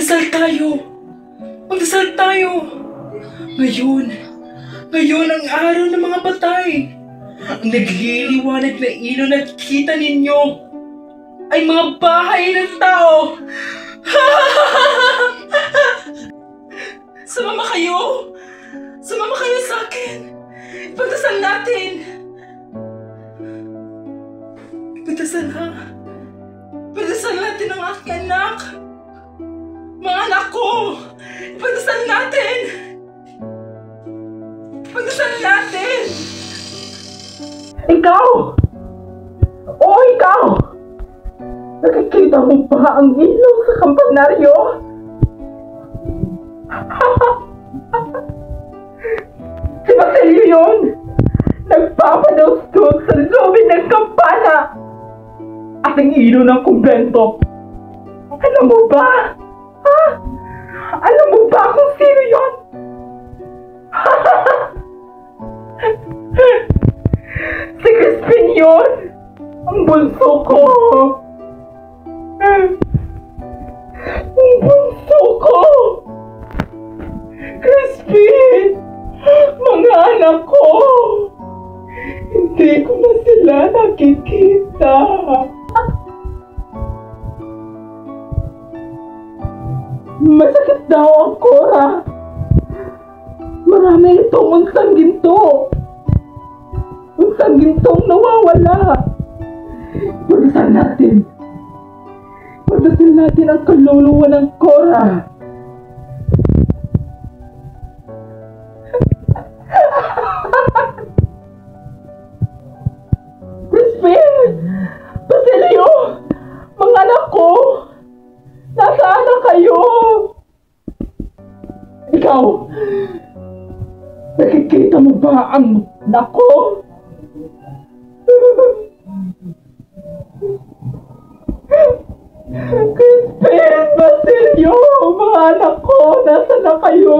Magdasal tayo! Magdasal tayo! Ngayon ang araw ng mga patay. Ang nagliliwanag na ilaw na kita ninyo ay mga bahay ng tao. Sumama kayo! Sumama kayo sa akin! Ipagdasal natin! Ipagdasal natin ang aking anak! Mga anak ko! Ipagdasal natin! Ipagdasal natin! Ikaw! Oo, ikaw! Nakikita mo ba ang ilaw sa kampanaryo? Si Basilio yun! Nagpapadustos sa lobby ng kampana! At ang ilaw ng kumbento! Alam mo ba? Ha? Alam mo ba kung sino yun? Si Crispin yun! Ang bunso ko! Ang bunso ko! Crispin! Mga anak ko! Hindi ko na sila nakikita! Masakit daw ang kora! Marami itong unsang ginto! Unsang gintong nawawala! Pagdasal natin! Pagdasal natin ang kaluluwa ng kora! Crispin! Basilio! Mga anak ko! Nasaan na kayo? Ikaw! Nakikita mo ba ang anak ko? Crispin! Basilio! Mga anak ko! Nasaan na kayo?